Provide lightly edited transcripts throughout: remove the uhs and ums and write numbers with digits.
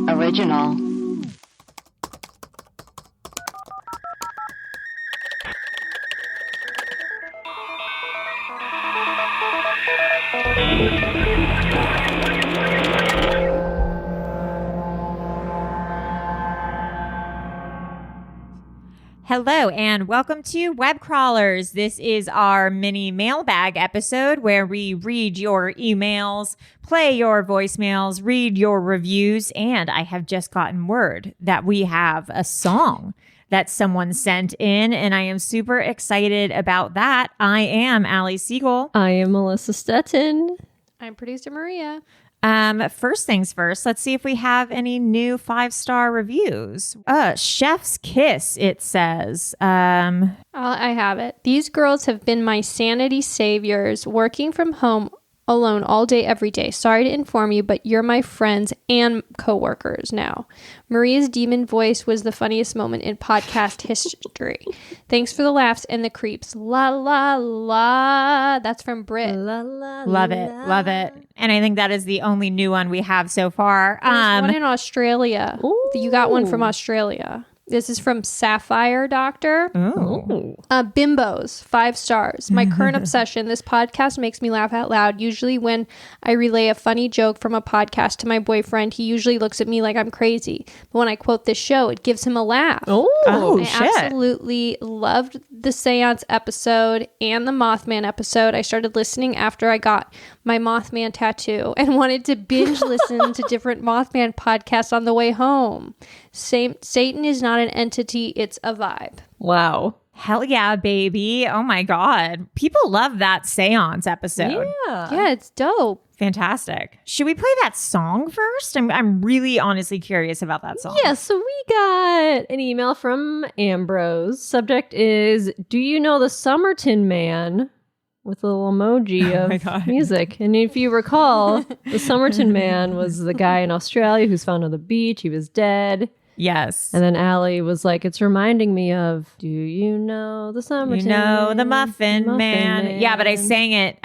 Original. Hello and welcome to Web Crawlers. This is our mini mailbag episode where we read your emails, play your voicemails, read your reviews, and I have just gotten word that we have a song that someone sent in, and I am super excited about that. I am Allie Siegel. I am Melissa Stetton. I'm producer Maria. First things first, let's see if we have any new 5-star reviews. Chef's Kiss, it says. I have it. These girls have been my sanity saviors, working from home alone all day, every day. Sorry to inform you, but you're my friends and co-workers now. Maria's demon voice was the funniest moment in podcast history. Thanks for the laughs and the creeps. La, la, la. That's from Brit. La, la, Love la. it. Love it. And I think that is the only new one we have so far. There's one in Australia. Ooh. You got one from Australia. This is from Sapphire Doctor. Ooh. Bimbos, 5 stars. My current obsession. This podcast makes me laugh out loud. Usually when I relay a funny joke from a podcast to my boyfriend, he usually looks at me like I'm crazy. But when I quote this show, it gives him a laugh. Oh, I shit. absolutely loved the Seance episode and the Mothman episode. I started listening after I got my Mothman tattoo and wanted to binge listen to different Mothman podcasts on the way home. Satan is not an entity, it's a vibe. Wow. Hell yeah, baby. Oh my God. People love that Seance episode. Yeah, it's dope. Fantastic. Should we play that song first? I'm really honestly curious about that song. Yeah, so we got an email from Ambrose. Subject is, do you know the Somerton Man? With a little emoji of music. And if you recall, the Somerton Man was the guy in Australia who's found on the beach. He was dead. Yes. And then Allie was like, it's reminding me of, do you know the Somerton Man? the Muffin Man. Yeah, but I sang it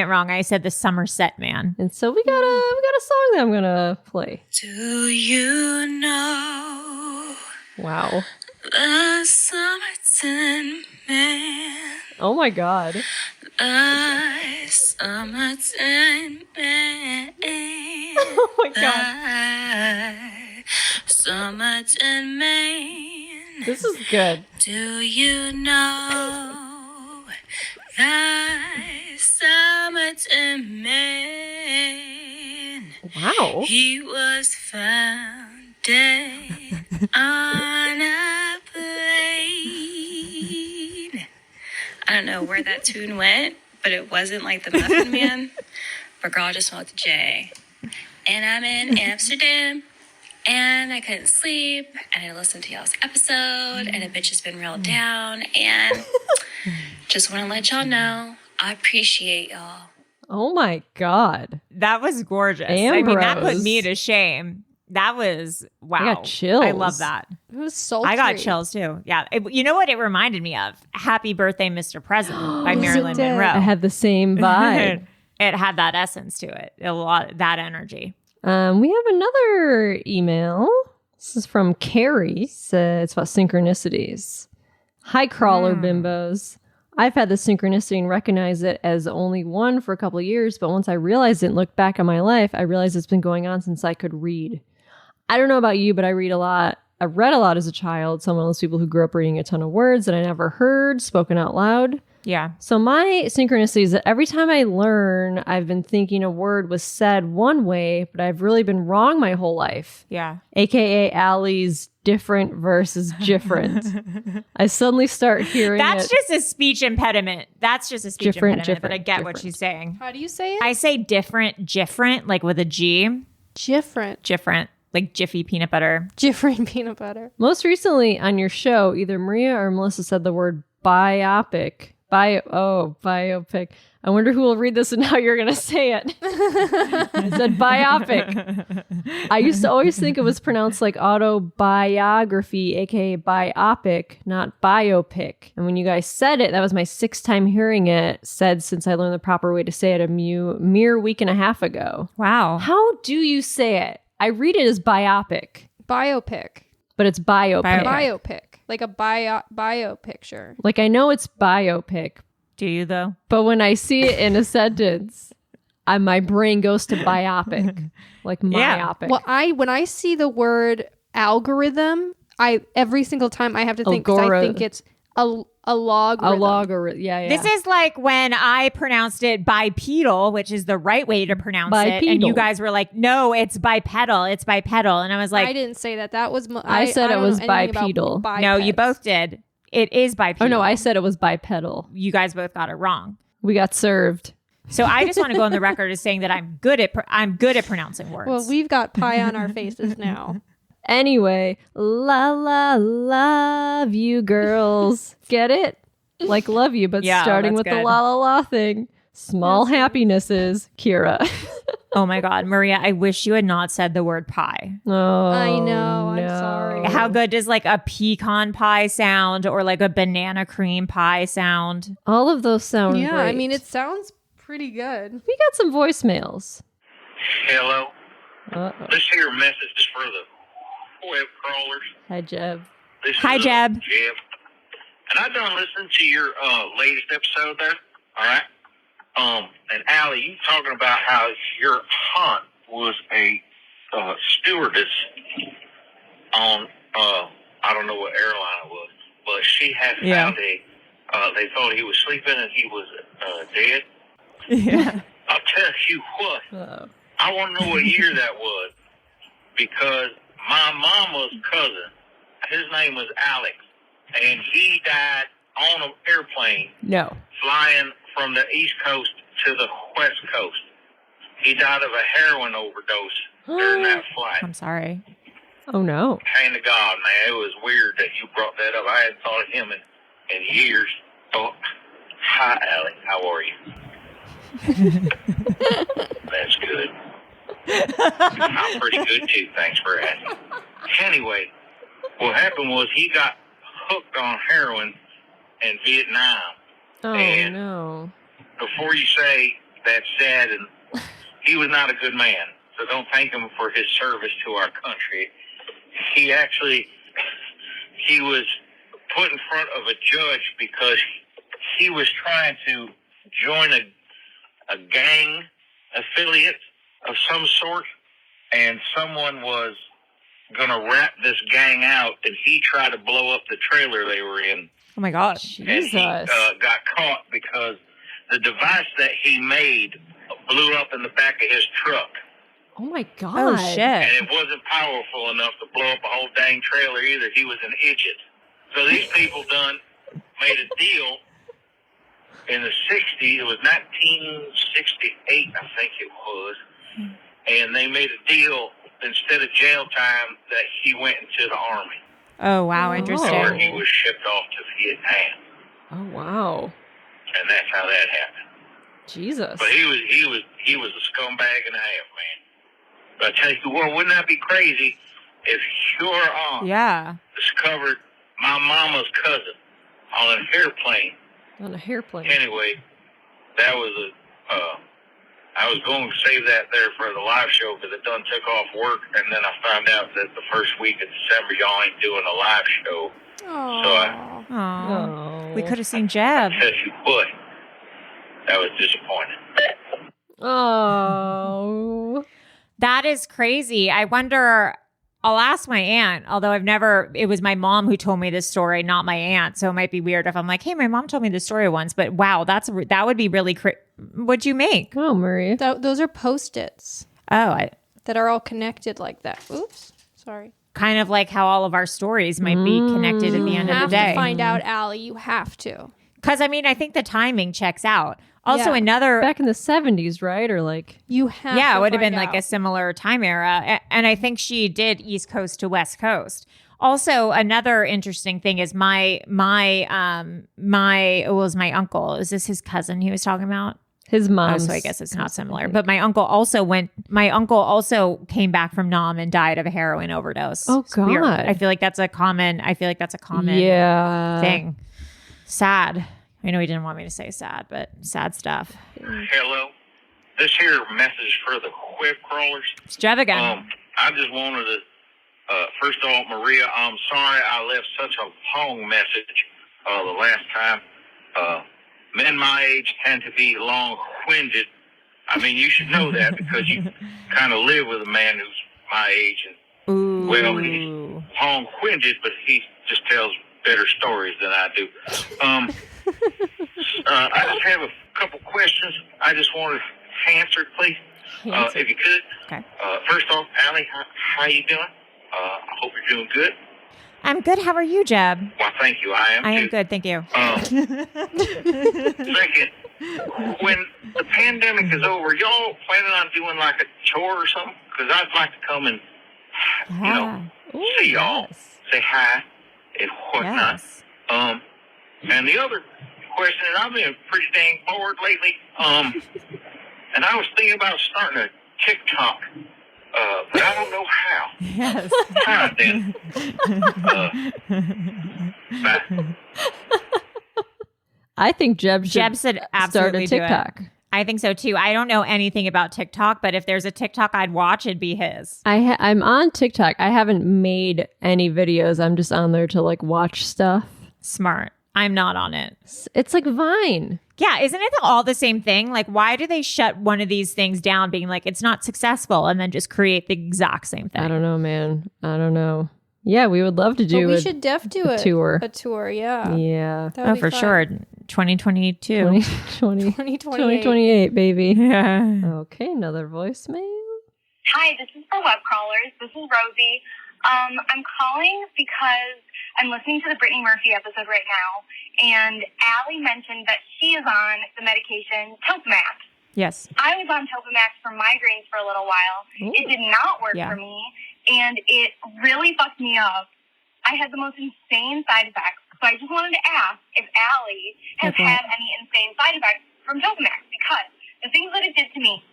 wrong. I said the Somerset Man. And so we got a song that I'm gonna play. Do you know Wow. the Somerton Man? Oh my God. The Somerton Man. Oh my God. The Somerton Man. This is good. Do you know the Somerton Man? Wow. He was found dead on a plane. I don't know where that tune went, but it wasn't like the Muffin Man. But girl, I just smoked a J. And I'm in Amsterdam, and I couldn't sleep, and I listened to y'all's episode, and a bitch has been reeled down, and just want to let y'all know, I appreciate y'all. Oh my God. That was gorgeous. I mean, that put me to shame. That was, wow. I got chills. I love that. It was sultry. I got chills too. Yeah. You know what it reminded me of? Happy Birthday, Mr. President by Marilyn it did. Monroe. I had the same vibe. It had that essence to it. A lot, that energy. We have another email. This is from Carrie. It's about synchronicities. Hi, crawler bimbos. I've had this synchronicity and recognized it as only one for a couple of years, but once I realized it and looked back on my life, I realized it's been going on since I could read. I don't know about you, but I read a lot. I read a lot as a child. So I'm one of those people who grew up reading a ton of words that I never heard spoken out loud. Yeah. So my synchronicity is that every time I learn, I've been thinking a word was said one way, but I've really been wrong my whole life. Yeah. AKA Allie's different versus different. I suddenly start hearing That's just a speech impediment. That's just a speech impediment, but I get what she's saying. How do you say it? I say different, like with a G. Different. Like Jiffy peanut butter. Different peanut butter. Most recently on your show, either Maria or Melissa said the word biopic. Biopic. I wonder who will read this and how you're going to say it. I said biopic. I used to always think it was pronounced like autobiography, aka biopic, not biopic. And when you guys said it, that was my 6th time hearing it said since I learned the proper way to say it a mere week and a half ago. Wow. How do you say it? I read it as biopic, Biopic. but it's biopic. Biopic. Like a bio picture. Like I know it's biopic, Do you though? but when I see it in a sentence, my brain goes to biopic, like Yeah. myopic. Well, when I see the word algorithm, every single time I have to think, 'cause I think it's a logarithm. A logarithm. Yeah. This is like when I pronounced it bipedal, which is the right way to pronounce it. And Bipedal. you guys were like, no, it's bipedal. It's bipedal. And I was I like, didn't say that. That was I said it don't was know anything about bipedal. no, you bipeds. both did. It is bipedal. Oh no, I said it was bipedal. You guys both got it wrong. We got served. So I just want to go on the record as saying that I'm good at pronouncing words. Well, we've got pie on our faces now. Anyway, la la love you girls. Get it? Like love you, but Yeah, starting that's with the good. la la la thing. Small happinesses, Kira. Oh my God, Maria, I wish you had not said the word pie. Oh, I know, I'm no. sorry. How good does like a pecan pie sound or like a banana cream pie sound? All of those sound Yeah, great. I mean, it sounds pretty good. We got some voicemails. Hello. Uh-oh. This here message is for the web crawlers. Hi, Jeb. This Hi, is, Jeb. Jeb. And I done listened to your latest episode there. All right. And Allie, you talking about how your aunt was a stewardess on I don't know what airline it was, but she had Yeah. found they thought he was sleeping and he was dead. Yeah. I'll tell you what. Uh-oh. I want to know what year that was because my mama's cousin, his name was Alex, and he died on an airplane No. flying from the East Coast to the West Coast. He died of a heroin overdose during that flight. I'm sorry. Oh, no. Hand to God, man, it was weird that you brought that up. I hadn't thought of him in years. Oh, hi, Alex. How are you? That's good. I'm pretty good, too. Thanks for asking. Anyway, what happened was he got hooked on heroin in Vietnam. Oh, And- no. Before you say that's sad, and he was not a good man, so don't thank him for his service to our country. He was put in front of a judge because he was trying to join a gang affiliate of some sort, and someone was going to rat this gang out, and he tried to blow up the trailer they were in. Oh my God. And he Jesus. got caught because the device that he made blew up in the back of his truck. Oh, my God. Oh shit. And it wasn't powerful enough to blow up a whole dang trailer either. He was an idiot. So these people made a deal in the 60s. It was 1968, I think it was. And they made a deal instead of jail time that he went into the Army. Oh wow, Oh. Or interesting. he was shipped off to Vietnam. Oh, wow. And that's how that happened. Jesus. But he was a scumbag and a half, man. But I tell you what, wouldn't that be crazy if your aunt Yeah. discovered my mama's cousin on an airplane? On a hairplane. Anyway, that was I was going to save that there for the live show because it done took off work, and then I found out that the first week of December y'all ain't doing a live show. Oh. Oh. Oh. We could have seen Jeb. Tell you what, that was disappointing. Oh. That is crazy. I wonder. I'll ask my aunt, although it was my mom who told me this story, not my aunt. So it might be weird if I'm like, hey, my mom told me this story once, but wow, that would be really what'd you make? Oh, Maria. Those are Post-its Oh, that are all connected like that. Oops. Sorry. kind of like how all of our stories might be connected at the end You of have the day. to find out, Allie. You have to. Because I mean, I think the timing checks out. Also, Yeah. another Back in the 70s, right? Or like, You have yeah, to it would have been find like out. a similar time era. And I think she did East Coast to West Coast. Also, another interesting thing is my it was my uncle. Is this his cousin he was talking about? his Oh, mom. so I guess it's not similar. But my uncle also came back from Nam and died of a heroin overdose. Oh, It's weird. God. I feel like that's a common Yeah. thing. Sad. I know he didn't want me to say sad, but sad stuff. Hello. This here message for the web crawlers. It's Jeb again. I just wanted to, first of all, Maria, I'm sorry I left such a long message the last time. Men my age tend to be long-winded. I mean, you should know that because you kind of live with a man who's my age. And, Ooh. well, he's long-winded, but he just tells better stories than I do. I just have a couple questions. I just want to answer, please, if you could. Okay. First off, Allie, how you doing? I hope you're doing good. I'm good. How are you, Jeb? Well, thank you. I am too. Good, thank you. Second, when the pandemic is over, y'all planning on doing like a chore or something? Because I'd like to come and, see y'all, yes. say hi, and whatnot. Yes. And the other question, and I've been pretty dang bored lately, and I was thinking about starting a TikTok, but I don't know how. Yes. All right, then. Bye. I think Jeb should said start absolutely a do it. TikTok. I think so too. I don't know anything about TikTok, but if there's a TikTok I'd watch, it'd be his. I'm on TikTok. I haven't made any videos. I'm just on there to like watch stuff. Smart. I'm not on it. It's like Vine. Yeah, isn't it all the same thing? Like, why do they shut one of these things down being like, it's not successful, and then just create the exact same thing? I don't know, man. I don't know. Yeah, we would love to do we should do a tour. A tour, yeah. Yeah. That would be for fun. sure. 2022. 2028, baby. Yeah. Okay, another voicemail. Hi, this is for web crawlers. This is Rosie. I'm calling because I'm listening to the Brittany Murphy episode right now, and Allie mentioned that she is on the medication Topamax. Yes. I was on Topamax for migraines for a little while. Ooh. It did not work Yeah. for me, and it really fucked me up. I had the most insane side effects, so I just wanted to ask if Allie has Okay. had any insane side effects from Topamax, because the things that it did to me,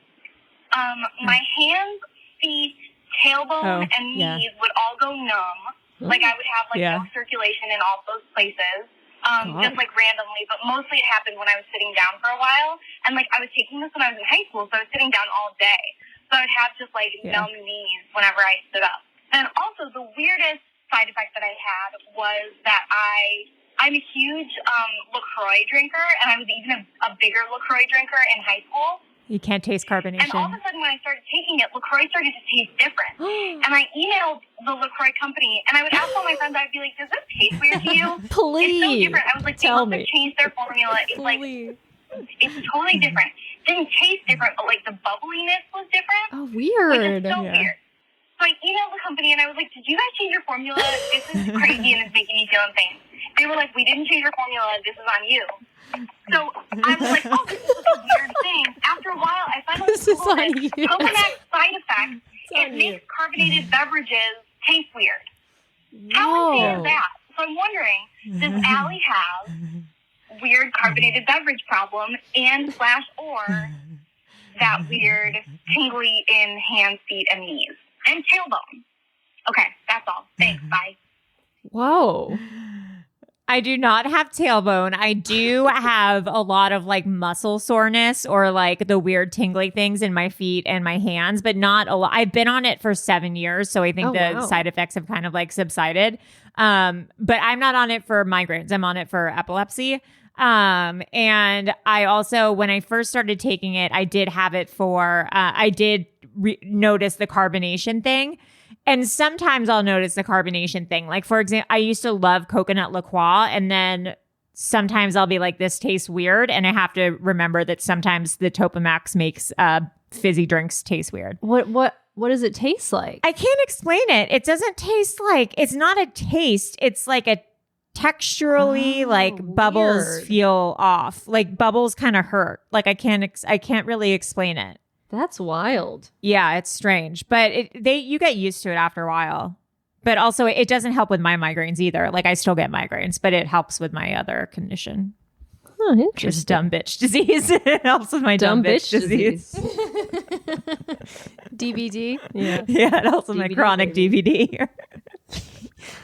my hands, feet, tailbone, and yeah. knees would all go numb. Like I would have Yeah. no circulation in all those places. God. Just like randomly, but mostly it happened when I was sitting down for a while. And like I was taking this when I was in high school, so I was sitting down all day. So I'd have just like numb knees whenever I stood up. And also the weirdest side effect that I had was that I'm a huge LaCroix drinker, and I was even a bigger LaCroix drinker in high school. You can't taste carbonation. And all of a sudden, when I started taking it, LaCroix started to taste different. And I emailed the LaCroix company, and I would ask all my friends, I'd be like, does this taste weird to you? It's so Please. different. I was like, they Tell must me. have changed their formula. It's like, it's totally different. Didn't taste different, but like the bubbliness was different. Oh, Which weird. is so weird. So I emailed the company, and I was like, did you guys change your formula? This is crazy, and it's making me feel insane. They were like, we didn't change your formula. This is on you. So I was like, oh, this is a weird thing. After a while, I finally This is Googled on it. you. Topamax side effects. It on makes carbonated beverages taste weird. How insane is that? So I'm wondering, does Allie have weird carbonated beverage problem and / or that weird tingly in hands, feet, and knees and tailbone? Okay, that's all. Thanks. Bye. Whoa. I do not have tailbone. I do have a lot of like muscle soreness or like the weird tingly things in my feet and my hands, but not a lot. I've been on it for 7 years, so I think side effects have kind of like subsided. But I'm not on it for migraines. I'm on it for epilepsy. And I also, when I first started taking it, I did have it for, I did notice the carbonation thing. And sometimes I'll notice the carbonation thing. Like, for example, I used to love coconut LaCroix, and then sometimes I'll be like, this tastes weird. And I have to remember that sometimes the Topamax makes fizzy drinks taste weird. What does it taste like? I can't explain it. It doesn't taste like, it's not a taste. It's like a texturally, like bubbles weird. feel off. Like bubbles kind of hurt. Like I can't really explain it. That's wild. Yeah, it's strange, but you get used to it after a while. But also, it doesn't help with my migraines either. Like I still get migraines, but it helps with my other condition, Huh, interesting. just dumb bitch disease. It helps with my dumb bitch disease. DBD. Yeah. Yeah, it helps with my DVD, chronic DVD.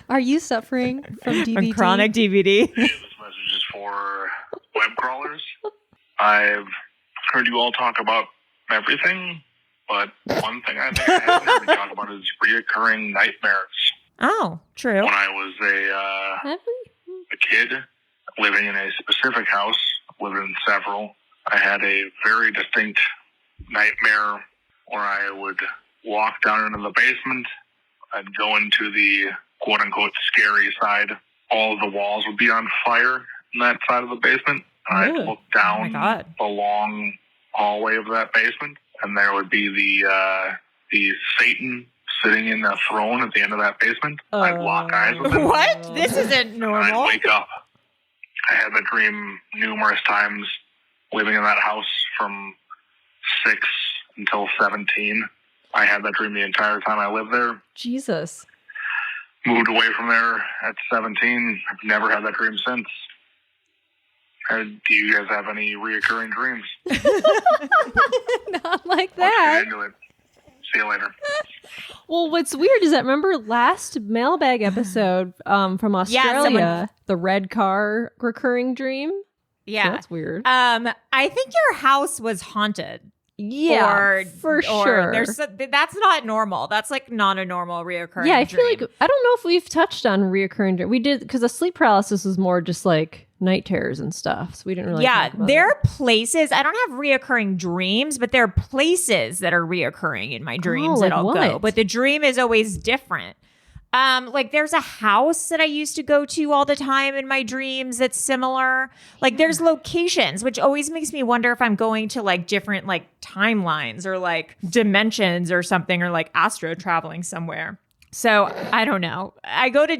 Are you suffering from DBD? From chronic DVD. This message is for web crawlers. I've heard you all talk about everything But one thing I think I haven't heard you talk about is reoccurring nightmares. Oh, true. When I was a kid living in a specific house, living in several, I had a very distinct nightmare where I would walk down into the basement. I'd go into the quote-unquote scary side. All of the walls would be on fire in that side of the basement. And I'd look down the long hallway of that basement, and there would be the Satan sitting in a throne at the end of that basement. I'd lock eyes with him. What? This isn't normal. I'd wake up. I had that dream numerous times living in that house from 6 until 17. I had that dream the entire time I lived there. Jesus. Moved away from there at 17. I've never had that dream since. Do you guys have any reoccurring dreams? Not like Let's that. get into it. See you later. Well, what's weird is that remember last mailbag episode from Australia, the red car recurring dream? Yeah. So that's weird. I think your house was haunted. Yeah, for sure. That's not normal. That's like not a normal reoccurring Yeah, I feel dream. like, I don't know if we've touched on reoccurring dream. We did, because the sleep paralysis was more just like night terrors and stuff. So we didn't really talk about there it. are places, I don't have reoccurring dreams, but there are places that are reoccurring in my dreams like that I'll go. what? But the dream is always different. Like there's a house that I used to go to all the time in my dreams that's similar. Like there's locations, which always makes me wonder if I'm going to like different like timelines or like dimensions or something, or like astro traveling somewhere. So I don't know. I go to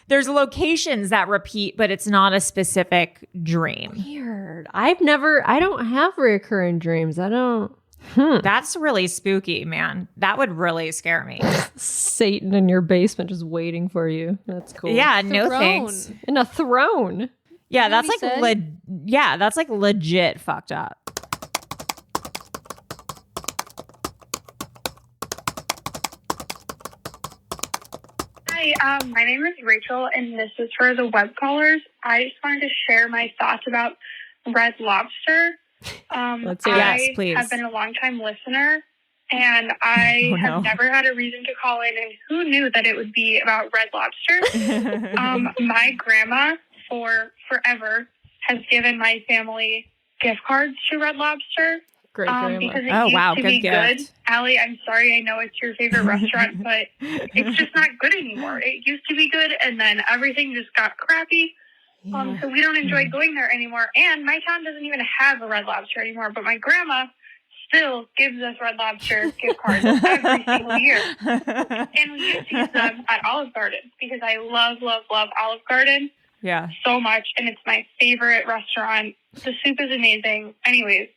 there's locations that repeat, but it's not a specific dream. Weird. I don't have reoccurring dreams. I don't. That's really spooky, man. That would really scare me. Satan in your basement just waiting for you. That's cool. Yeah, no Throne. thanks. In a throne. Yeah, that's what he like said? that's like legit fucked up. Hi, my name is Rachel, and this is for the web callers. I just wanted to share my thoughts about Red Lobster. Let's hear it. Yes, I please. have been a longtime listener, and I have never had a reason to call in, and who knew that it would be about Red Lobster? My grandma, for forever, has given my family gift cards to Red Lobster. Great grandma. Because it Oh, used wow, to good be gift. good. Allie, I'm sorry, I know it's your favorite restaurant, but it's just not good anymore. It used to be good, and then everything just got crappy. So we don't enjoy going there anymore. And my town doesn't even have a Red Lobster anymore, but my grandma still gives us Red Lobster gift cards every single year. And we used to use them at Olive Garden because I love, love, love Olive Garden Yeah. so much, and it's my favorite restaurant. The soup is amazing. Anyways,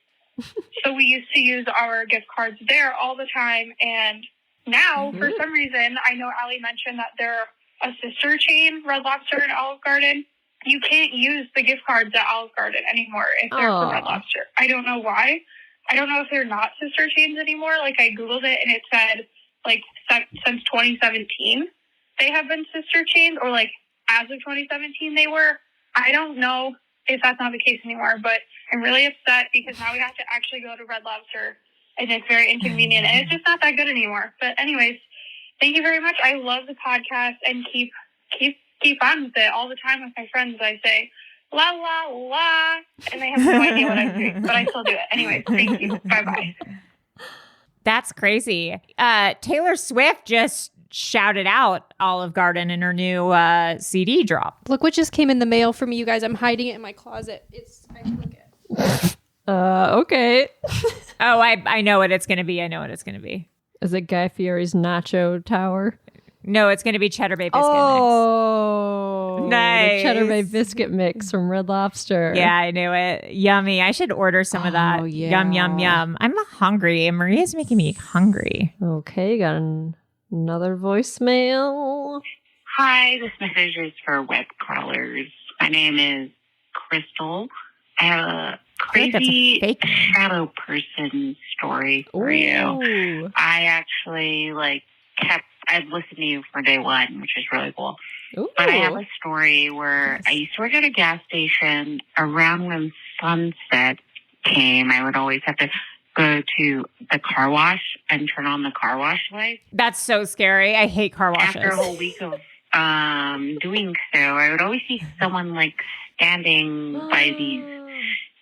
so we used to use our gift cards there all the time, and now, for some reason, I know Allie mentioned that they're a sister chain, Red Lobster and Olive Garden. You can't use the gift cards at Olive Garden anymore if they're for Red Lobster. I don't know why. I don't know if they're not sister chains anymore. Like, I Googled it, and it said, like, since 2017, they have been sister chains, or, like, as of 2017 they were. I don't know if that's not the case anymore, but I'm really upset because now we have to actually go to Red Lobster, and it's very inconvenient, and it's just not that good anymore. But anyways, thank you very much. I love the podcast, and keep on with it all the time with my friends. I say, la, la, la, and they have no idea what I'm doing, but I still do it. Anyways, thank you. Bye-bye. That's crazy. Taylor Swift just shouted out Olive Garden in her new CD drop. Look what just came in the mail for me, you guys. I'm hiding it in my closet. I took it. Okay. Oh, I know what it's going to be. Is it Guy Fieri's Nacho Tower? No, it's going to be Cheddar Bay biscuit Oh, Nice. The Cheddar Bay biscuit mix from Red Lobster. mix. Yeah, I knew it. Yummy. I should order some of that. yeah. Yum, yum, yum. I'm hungry. Maria's making me hungry. Okay, got another voicemail. Hi, this message is for web crawlers. My name is Crystal. I have a feel like that's a crazy fake name. shadow person story for you. Ooh. I actually I've listened to you from day one, which is really cool. Ooh. But I have a story where I used to work at a gas station. Around when sunset came, I would always have to go to the car wash and turn on the car wash lights. That's so scary. I hate car washes. After a whole week of doing so, I would always see someone like standing by these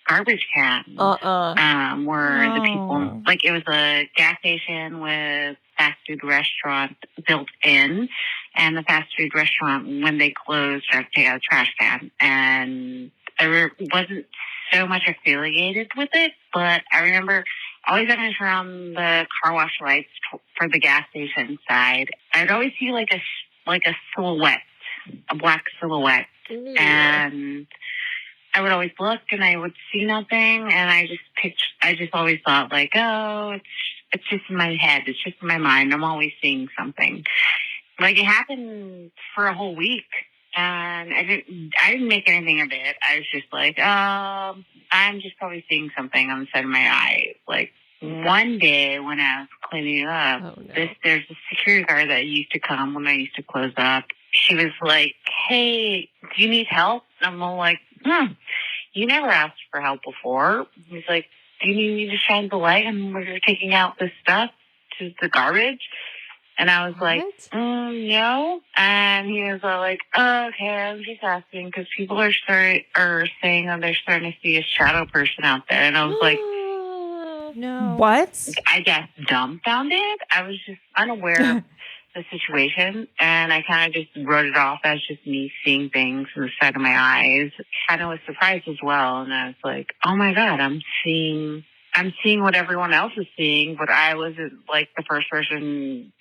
garbage cans. Where the people, like, it was a gas station with fast food restaurant built in, and the fast food restaurant, when they closed, I had to take out a trash can, and I wasn't so much affiliated with it, but I remember always having to turn on the car wash lights for the gas station side. I'd always see like a silhouette, a black silhouette, and I would always look and I would see nothing, and I just always thought like, oh, it's just in my head, it's just in my mind, I'm always seeing something. Like, it happened for a whole week, and I didn't make anything of it. I was just like, I'm just probably seeing something on the side of my eye. Like, one day when I was cleaning up, there's a security guard that used to come when I used to close up. She was like, hey, do you need help? And I'm all like, you never asked for help before. He's like, do you need me to shine the light? And we're taking out this stuff to the garbage. And I was like, no. And he was all like, oh, okay, I'm just asking because people are saying that they're starting to see a shadow person out there. And I was like, no. What? I guess dumbfounded. I was just unaware of the situation. And I kind of just wrote it off as just me seeing things from the side of my eyes. Kind of was surprised as well. And I was like, oh my God, I'm seeing what everyone else is seeing, but I wasn't like the first person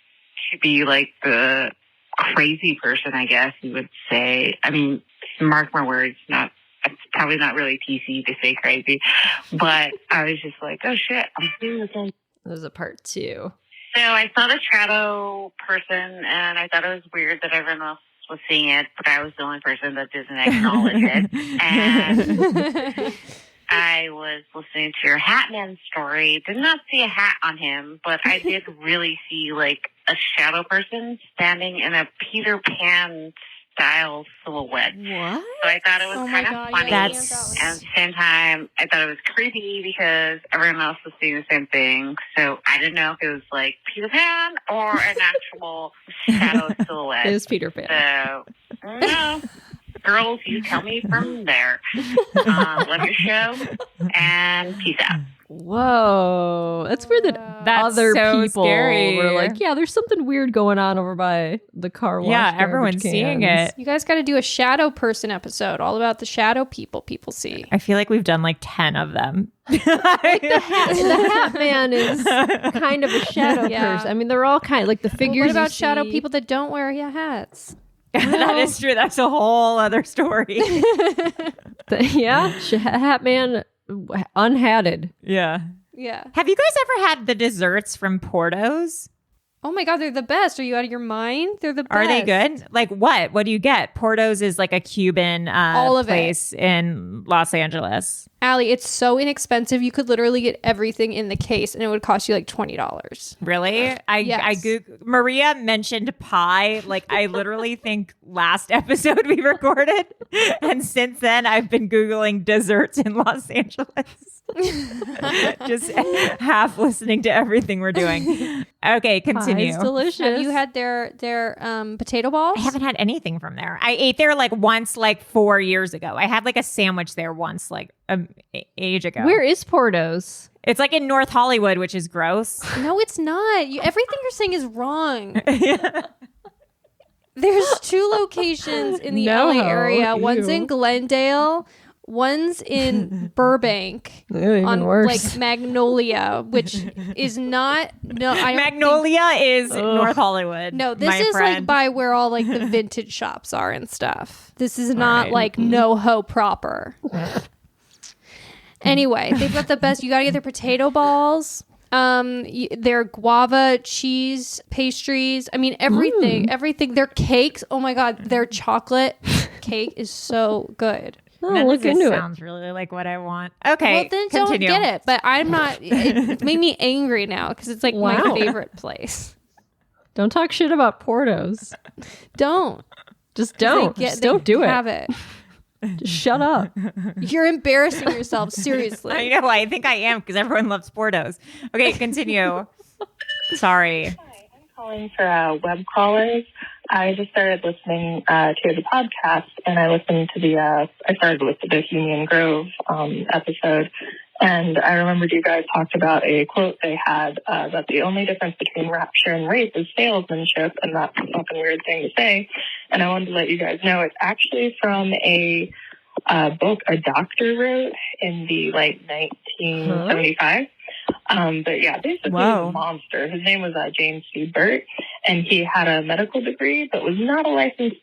to be like the crazy person, I guess you would say. I mean, mark my words, it's probably not really PC to say crazy, but I was just like, oh shit, I'm seeing the thing. There's a part 2. So I saw the shadow person, and I thought it was weird that everyone else was seeing it, but I was the only person that didn't acknowledge it. And I was listening to your Hat Man story. Did not see a hat on him, but I did really see like a shadow person standing in a Peter Pan style silhouette. What? So I thought it was kind of funny. And at the same time, I thought it was creepy because everyone else was seeing the same thing. So I didn't know if it was like Peter Pan or an actual shadow silhouette. It was Peter Pan. So, no. Girls, you tell me from there. Love your show, and peace out. Whoa, that's weird that other so people scary. were like, yeah, there's something weird going on over by the car wash. Yeah, garbage everyone's seeing cans. it. You guys got to do a shadow person episode all about the shadow people see. I feel like we've done like 10 of them. The Hat Man is kind of a shadow person. I mean, they're all kind of like the figures. What about shadow people that don't wear hats? That is true. That's a whole other story. Hat Man unhatted. Yeah. Yeah. Have you guys ever had the desserts from Porto's? Oh my God, they're the best. Are you out of your mind? They're the best. Are they good? Like what? What do you get? Porto's is like a Cuban place in Los Angeles. Allie, it's so inexpensive. You could literally get everything in the case and it would cost you like $20. Really? Maria mentioned pie. Like I literally think last episode we recorded. And since then I've been Googling desserts in Los Angeles. Just half listening to everything we're doing. Okay, continue. Pie's delicious. Have you had their potato balls? I haven't had anything from there. I ate there like once, like 4 years ago. I had like a sandwich there once, like age ago. Where is Porto's? It's like in North Hollywood, which is gross. No, it's not. Everything you're saying is wrong. There's 2 locations in the LA area. One's in Glendale. One's in Burbank on worse. like Magnolia, which is not Magnolia is North Hollywood. No, this is friend. like by where all like the vintage shops are and stuff. This is not like NoHo proper. Anyway, they've got the best. You gotta get their potato balls. Their guava cheese pastries. I mean, everything. Their cakes. Oh my God, their chocolate cake is so good. None look of this into sounds really like what I want. Okay, well then continue. don't get it. But I'm not. It made me angry now because it's like my favorite place. Don't talk shit about Porto's. Don't. Just don't. Just don't do it. Have it. Just shut up. You're embarrassing yourself. Seriously. I know. I think I am because everyone loves Portos. Okay, continue. Sorry. Hi, I'm calling for web crawlers. I just started listening to the podcast, and I listened to I started with the Bohemian Grove episode, and I remembered you guys talked about a quote they had that the only difference between rapture and rape is salesmanship, and that's a fucking weird thing to say. And I wanted to let you guys know it's actually from a book a doctor wrote in the 1975. But yeah, basically he was a monster. His name was James C. Burt, and he had a medical degree but was not a licensed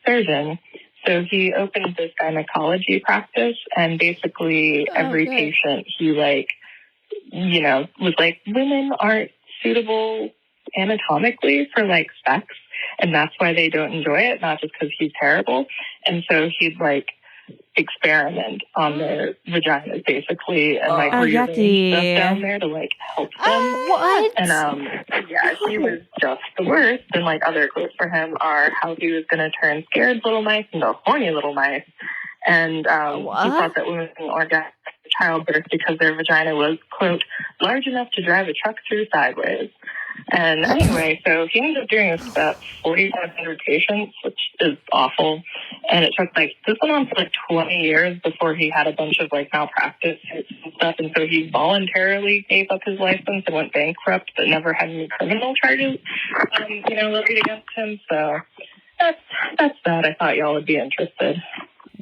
surgeon. So he opened this gynecology practice, and basically every patient he was like, women aren't suitable anatomically for sex, and that's why they don't enjoy it, not just because he's terrible. And so he'd experiment on their vaginas basically, and rearrange stuff down there to help them. What? And he was just the worst. And other quotes for him are how he was going to turn scared little mice into horny little mice, and he thought that women can orgasm after childbirth because their vagina was, quote, large enough to drive a truck through sideways. And anyway, so he ended up doing this about 4,500 patients, which is awful. And it took this went on for 20 years before he had a bunch of malpractice suits and stuff. And so he voluntarily gave up his license and went bankrupt, but never had any criminal charges, levied against him. So that's that. I thought y'all would be interested.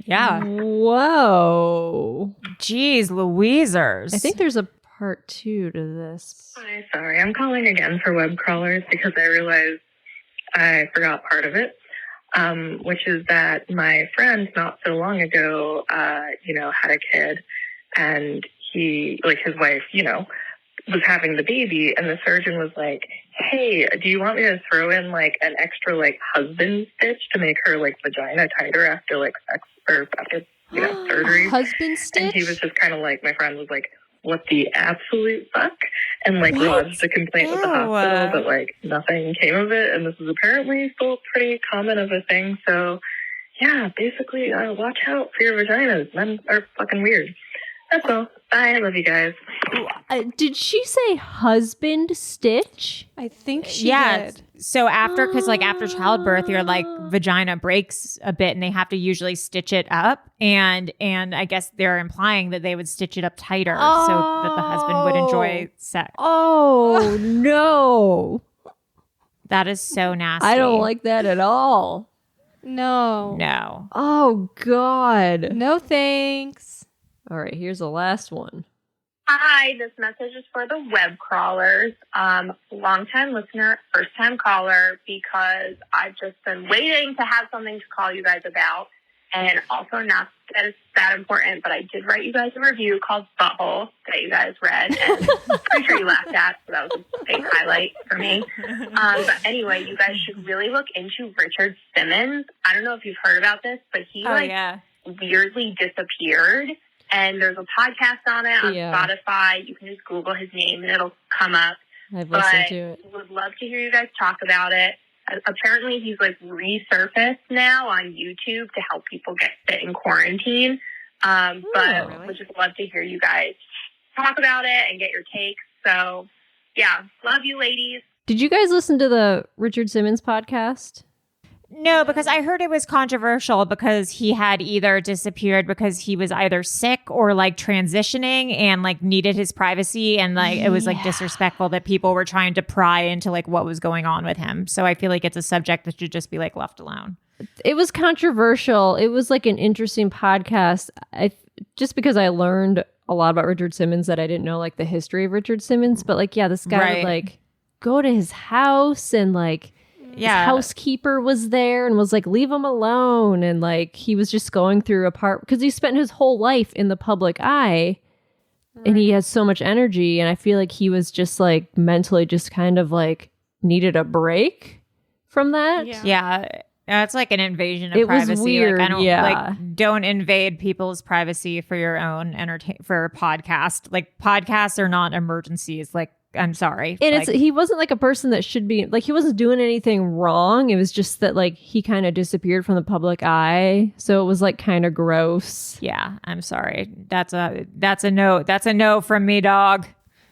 Yeah. Whoa. Jeez, Louisers. I think there's a part 2 to this. Hi, sorry. I'm calling again for web crawlers because I realized I forgot part of it, which is that my friend not so long ago, had a kid, and he, his wife, was having the baby, and the surgeon was like, hey, do you want me to throw in an extra husband stitch to make her vagina tighter after sex or after surgery? Husband stitch? And he was just kind of my friend was like, what the absolute fuck? And lodged a complaint with the hospital, but nothing came of it. And this is apparently still pretty common of a thing. So yeah, basically watch out for your vaginas. Men are fucking weird. That's all. Bye. I love you guys. Did she say husband stitch? I think she did. So after childbirth, your vagina breaks a bit, and they have to usually stitch it up. And I guess they're implying that they would stitch it up tighter so that the husband would enjoy sex. Oh no, that is so nasty. I don't like that at all. No. Oh God. No thanks. All right, here's the last one. Hi, this message is for the web crawlers. Long-time listener, first-time caller, because I've just been waiting to have something to call you guys about. And also not that it's that important, but I did write you guys a review called Butthole that you guys read, and I'm pretty sure you laughed at, so that was a big highlight for me. But anyway, you guys should really look into Richard Simmons. I don't know if you've heard about this, but he weirdly disappeared. And there's a podcast on it on Spotify. You can just Google his name and it'll come up. I've listened to it. Would love to hear you guys talk about it. Apparently he's resurfaced now on YouTube to help people get fit in quarantine. But would just love to hear you guys talk about it and get your takes. So yeah, love you ladies. Did you guys listen to the Richard Simmons podcast? No, because I heard it was controversial because he had either disappeared because he was either sick or transitioning and needed his privacy, and it was disrespectful that people were trying to pry into what was going on with him. So I feel like it's a subject that should just be left alone. It was controversial. It was an interesting podcast. Just because I learned a lot about Richard Simmons that I didn't know the history of Richard Simmons, but this guy would go to his house and his housekeeper was there and was leave him alone. And he was just going through a part because he spent his whole life in the public eye and he has so much energy. And I feel he was just mentally just kind of needed a break from that. Yeah. It's an invasion of privacy. It was weird. I don't don't invade people's privacy for your own for a podcast. Podcasts are not emergencies. I'm sorry. And Like, he wasn't like a person that should be like, he wasn't doing anything wrong. It was just that like he kind of disappeared from the public eye. So it was like kind of gross. yeah, I'm sorry. That's a no. That's a no from me, dog.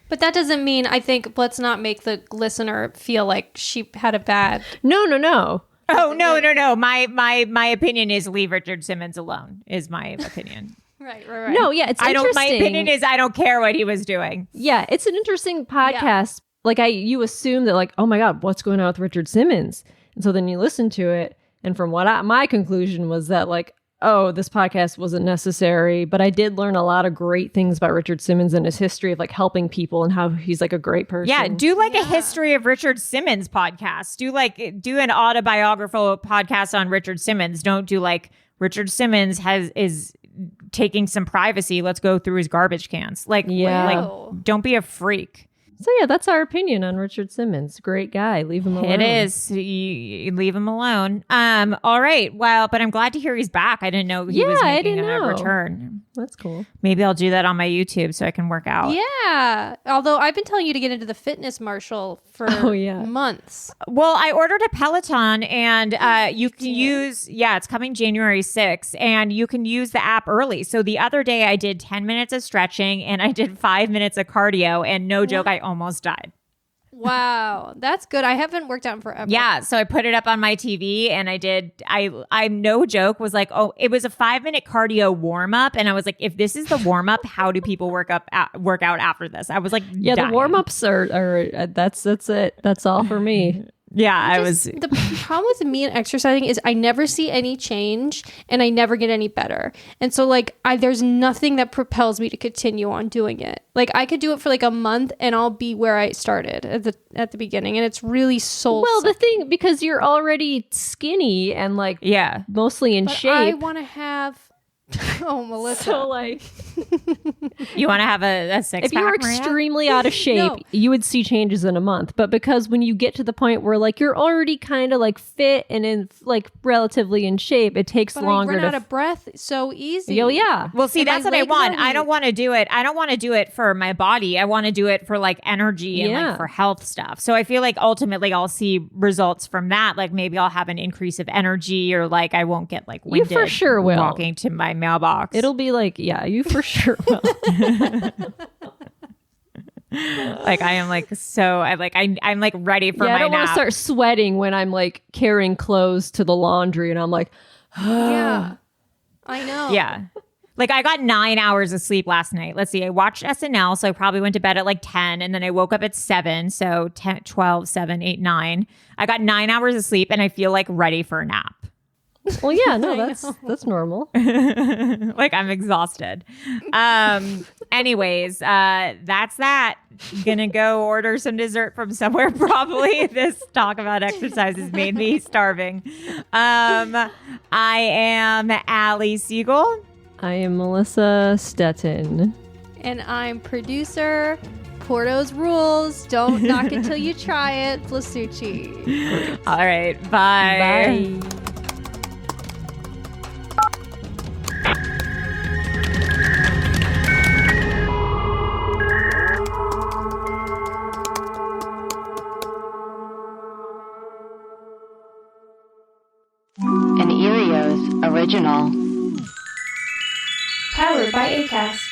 But that doesn't mean, I think, let's not make the listener feel like she had a bad. No. Oh, no. My opinion is leave Richard Simmons alone, is my opinion. Right. No, yeah, it's interesting. My opinion is I don't care what he was doing. Yeah, it's an interesting podcast. Like you assume that like, oh my God, what's going on with Richard Simmons? And so then you listen to it. And from what my conclusion was that like, oh, this podcast wasn't necessary. But I did learn a lot of great things about Richard Simmons and his history of like helping people and how he's like a great person. Yeah, do like a history of Richard Simmons podcast. Do an autobiographical podcast on Richard Simmons. Don't do like Richard Simmons is taking some privacy. Let's go through his garbage cans. Like, don't be a freak. So yeah, that's our opinion on Richard Simmons. Great guy. Leave him alone. It is. You leave him alone. All right. Well, but I'm glad to hear he's back. I didn't know he was making a return. That's cool. Maybe I'll do that on my YouTube so I can work out. Yeah. Although I've been telling you to get into the fitness, Marshall, for months. Well, I ordered a Peloton and you can use, it's coming January 6th and you can use the app early. So the other day I did 10 minutes of stretching and I did 5 minutes of cardio and no joke, I almost died. Wow, that's good. I haven't worked out in forever. Yeah, so I put it up on my TV and I no joke was like, oh, it was a 5-minute cardio warm up, and I was like, if this is the warm up, how do people work out after this? I was like, yeah, dying. The warm ups are that's it. That's all for me. Yeah, The problem with me and exercising is I never see any change and I never get any better. And so like there's nothing that propels me to continue on doing it. Like I could do it for like a month and I'll be where I started at the beginning, and it's really soul. Well, the thing, because you're already skinny and like mostly in shape. I want to have Melissa. So like you want to have a six if you were Maria? extremely out of shape, you would see changes in a month. But because when you get to the point where like you're already kind of like fit and in like relatively in shape, it takes longer I run to out of breath so easy. Oh yeah. Well, see, that's what I want. I don't want to do it. I don't want to do it for my body. I want to do it for like energy and like for health stuff. So I feel like ultimately I'll see results from that. Like maybe I'll have an increase of energy, or like I won't get like winded you for sure will. Walking to my mailbox. It'll be like, yeah, you for sure will. Like I am like I'm like ready for my I don't nap. want to start sweating when I'm like carrying clothes to the laundry and I'm like, yeah, I know. Yeah. Like I got 9 hours of sleep last night. Let's see. I watched SNL, so I probably went to bed at like 10 and then I woke up at 7. So 10, 12, 7, 8, 9. I got 9 hours of sleep and I feel like ready for a nap. Well, yeah, no, that's normal. Like I'm exhausted. Anyways, that's that. Gonna go order some dessert from somewhere probably. This talk about exercise has made me starving. I am Allie Siegel. I am Melissa Stettin. And I'm producer Porto's Rules. Don't knock it till you try it. Flasucci. All right. Bye. Bye. An Erios original. Powered by Acast.